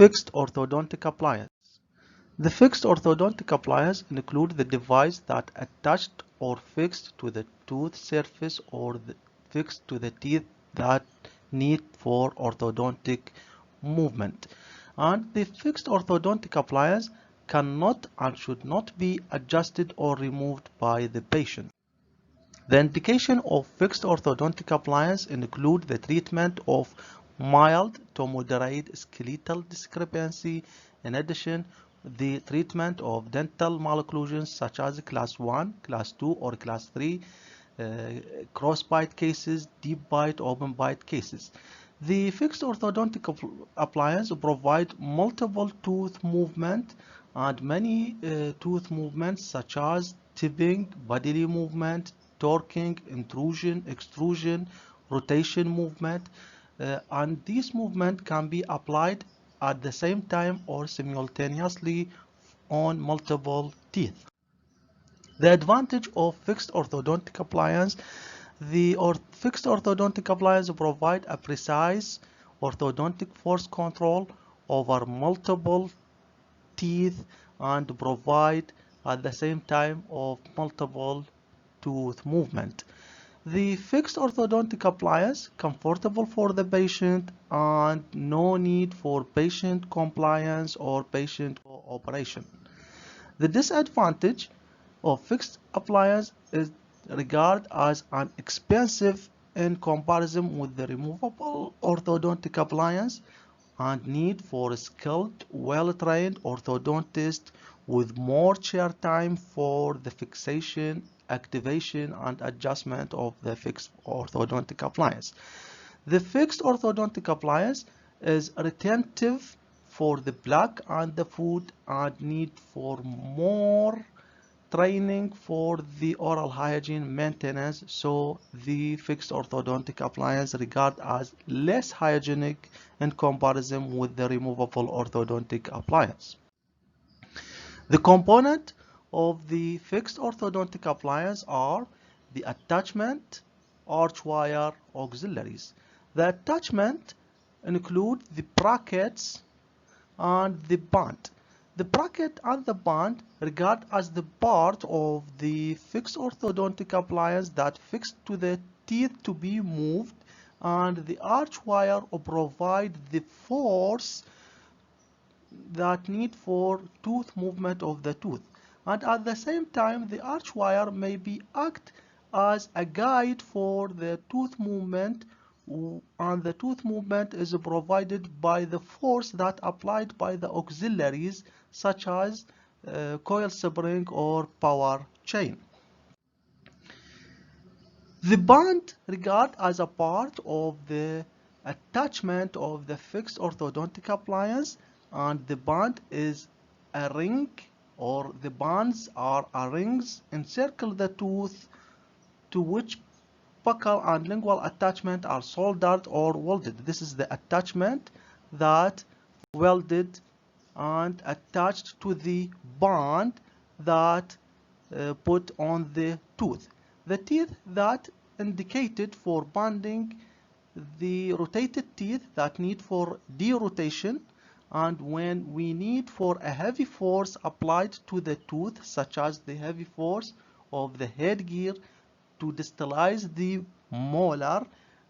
Fixed orthodontic appliance. The fixed orthodontic appliance include the device that attached or fixed to the tooth surface or fixed to the teeth that need for orthodontic movement. And the fixed orthodontic appliance cannot and should not be adjusted or removed by the patient. The indication of fixed orthodontic appliance include the treatment of mild to moderate skeletal discrepancy. In addition, the treatment of dental malocclusions such as class 1, class 2, or class 3, cross-bite cases, deep bite, open bite cases. The fixed orthodontic appliance provide multiple tooth movement and many tooth movements such as tipping, bodily movement, torquing, intrusion, extrusion, rotation movement, and these movement can be applied at the same time or simultaneously on multiple teeth. The advantage of fixed orthodontic appliance: the fixed orthodontic appliance provide a precise orthodontic force control over multiple teeth and provide at the same time of multiple tooth movement. The fixed orthodontic appliance comfortable for the patient and no need for patient compliance or patient cooperation. The disadvantage of fixed appliance is regarded as an expensive in comparison with the removable orthodontic appliance and need for a skilled, well-trained orthodontist with more chair time for the fixation, activation, and adjustment of the fixed orthodontic appliance. The fixed orthodontic appliance is retentive for the plaque and the food and need for more training for the oral hygiene maintenance, so the fixed orthodontic appliance regard as less hygienic in comparison with the removable orthodontic appliance. The component of the fixed orthodontic appliance are the attachment, arch wire, auxiliaries. The attachment include the brackets and the band. The bracket and the band regard as the part of the fixed orthodontic appliance that fixed to the teeth to be moved, and the arch wire provide the force that need for tooth movement of the tooth. And at the same time, the arch wire may be act as a guide for the tooth movement, and the tooth movement is provided by the force that applied by the auxiliaries such as coil spring or power chain. The band regard as a part of the attachment of the fixed orthodontic appliance, and the band is a ring, or the bands are rings encircle the tooth to which buccal and lingual attachment are soldered or welded. This is the attachment that welded and attached to the band that put on the tooth. The teeth that indicated for bonding, the rotated teeth that need for derotation, and when we need for a heavy force applied to the tooth, such as the heavy force of the headgear to distalize the molar,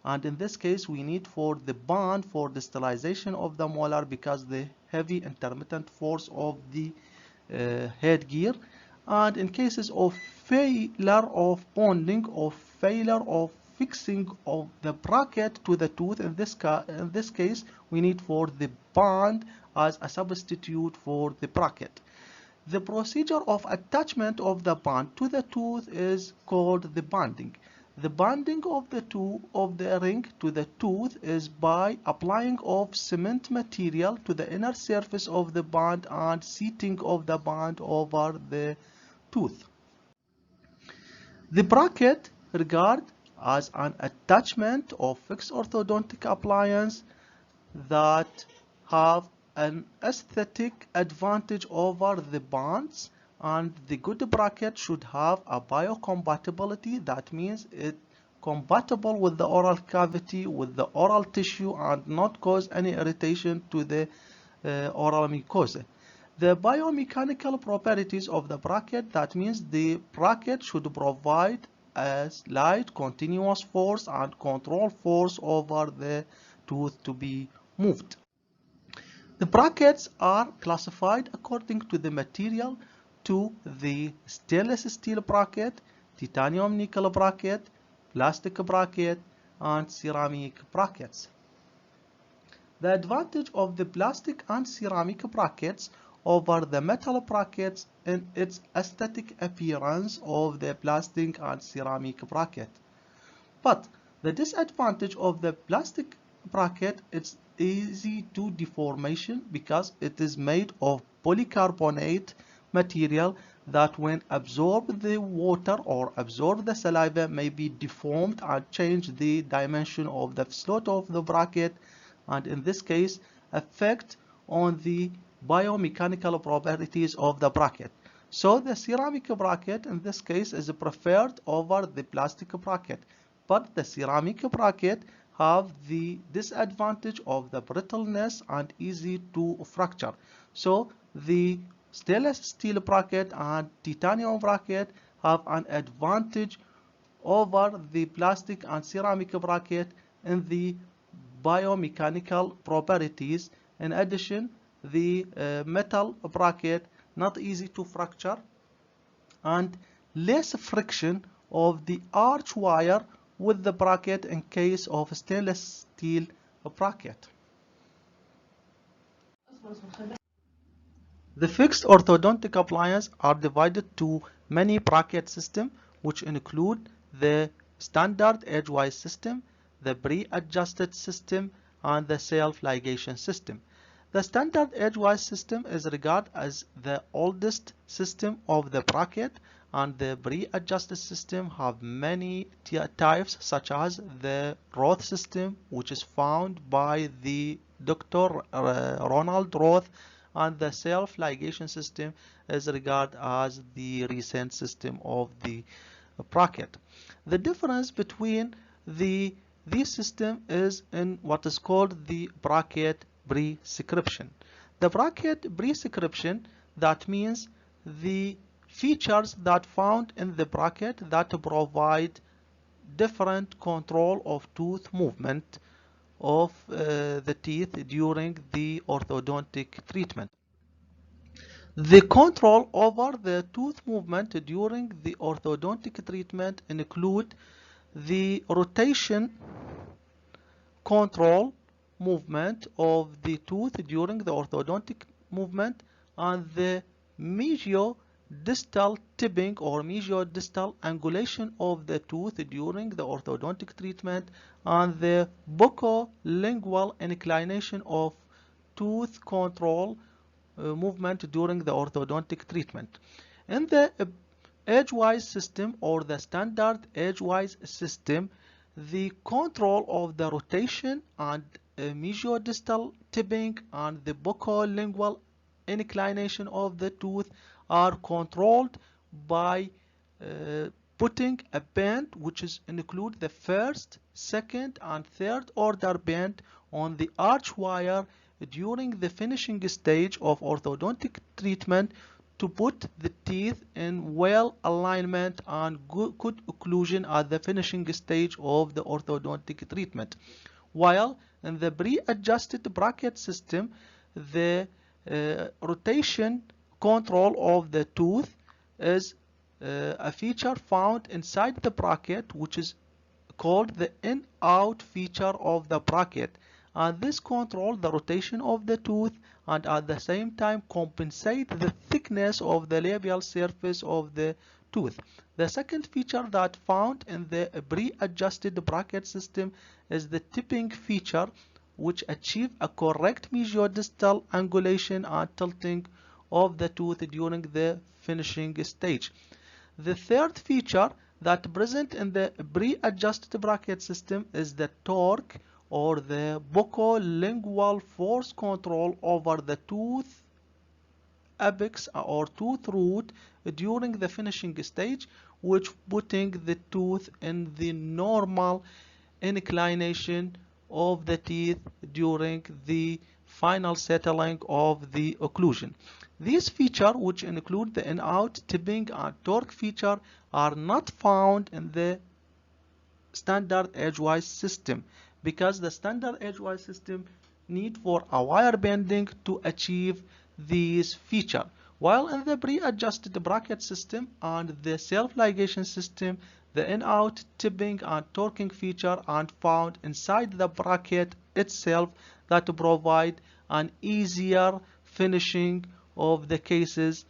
and in this case we need for the band for distalization of the molar because the heavy intermittent force of the headgear. And in cases of failure of bonding or failure of fixing of the bracket to the tooth, in this case we need for the band as a substitute for the bracket. The procedure of attachment of the band to the tooth is called the banding. The banding of the ring to the tooth is by applying of cement material to the inner surface of the band and seating of the band over the tooth. The bracket regard as an attachment of fixed orthodontic appliance that have an aesthetic advantage over the bands, and the good bracket should have a biocompatibility. That means it compatible with the oral cavity, with the oral tissue, and not cause any irritation to the oral mucosa. The biomechanical properties of the bracket, that means the bracket should provide a slight continuous force and control force over the tooth to be moved. The brackets are classified according to the material to the stainless steel bracket, titanium nickel bracket, plastic bracket, and ceramic brackets. The advantage of the plastic and ceramic brackets over the metal brackets in its aesthetic appearance of the plastic and ceramic bracket. But the disadvantage of the plastic bracket is easy to deformation because it is made of polycarbonate material that when absorb the water or absorb the saliva may be deformed and change the dimension of the slot of the bracket, and in this case affect on the biomechanical properties of the bracket. So the ceramic bracket in this case is preferred over the plastic bracket, but the ceramic bracket have the disadvantage of the brittleness and easy to fracture. So the stainless steel bracket and titanium bracket have an advantage over the plastic and ceramic bracket in the biomechanical properties. In addition, the metal bracket not easy to fracture and less friction of the arch wire with the bracket in case of stainless steel bracket. The fixed orthodontic appliances are divided to many bracket systems, which include the standard edgewise system, the pre-adjusted system, and the self-ligation system. The standard edgewise system is regarded as the oldest system of the bracket, and the pre-adjusted system have many types, such as the Roth system, which is found by the Dr. Ronald Roth, and the self-ligation system is regarded as the recent system of the bracket. The difference between these systems is in what is called the bracket prescription. The bracket prescription, that means the features that found in the bracket that provide different control of tooth movement of the teeth during the orthodontic treatment. The control over the tooth movement during the orthodontic treatment include the rotation control movement of the tooth during the orthodontic movement, and the mesiodistal tipping or mesiodistal angulation of the tooth during the orthodontic treatment, and the buccolingual inclination of tooth control movement during the orthodontic treatment. In the edgewise system or the standard edgewise system, the control of the rotation and mesiodistal tipping and the buccolingual inclination of the tooth are controlled by putting a band which is include the first, second, and third order band on the arch wire during the finishing stage of orthodontic treatment to put the teeth in well alignment and good occlusion at the finishing stage of the orthodontic treatment. While in the pre-adjusted bracket system, the rotation control of the tooth is a feature found inside the bracket, which is called the in-out feature of the bracket, and this controls the rotation of the tooth and at the same time compensate the thickness of the labial surface of the tooth. The second feature that found in the pre-adjusted bracket system is the tipping feature, which achieve a correct mesiodistal angulation and tilting of the tooth during the finishing stage. The third feature that present in the pre-adjusted bracket system is the torque or the buccolingual force control over the tooth apex or tooth root during the finishing stage, which putting the tooth in the normal inclination of the teeth during the final settling of the occlusion. These features, which include the in-out, tipping, and torque feature, are not found in the standard edgewise system because the standard edgewise system need for a wire bending to achieve these feature, while in the pre-adjusted bracket system and the self-ligation system, the in-out, tipping, and torquing feature are found inside the bracket itself that provide an easier finishing of the cases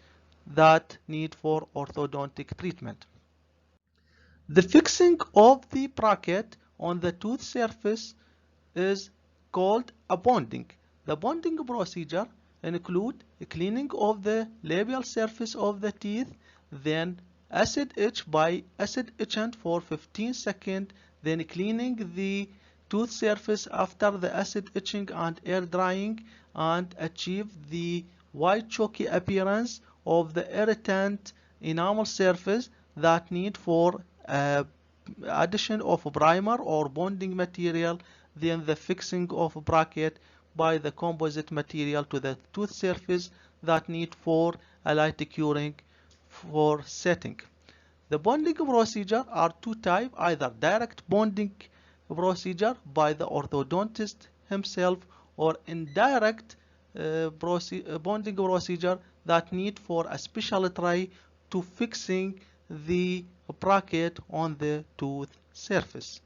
that need for orthodontic treatment. The fixing of the bracket on the tooth surface is called a bonding. The bonding procedure includes cleaning of the labial surface of the teeth, then acid etchant for 15 seconds, then cleaning the tooth surface after the acid etching and air drying, and achieve the white chalky appearance of the irritant enamel surface that need for addition of primer or bonding material, then the fixing of bracket by the composite material to the tooth surface that need for a light curing for setting. The bonding procedure are two types, either direct bonding procedure by the orthodontist himself or indirect bonding procedure that need for a special tray to fixing the bracket on the tooth surface.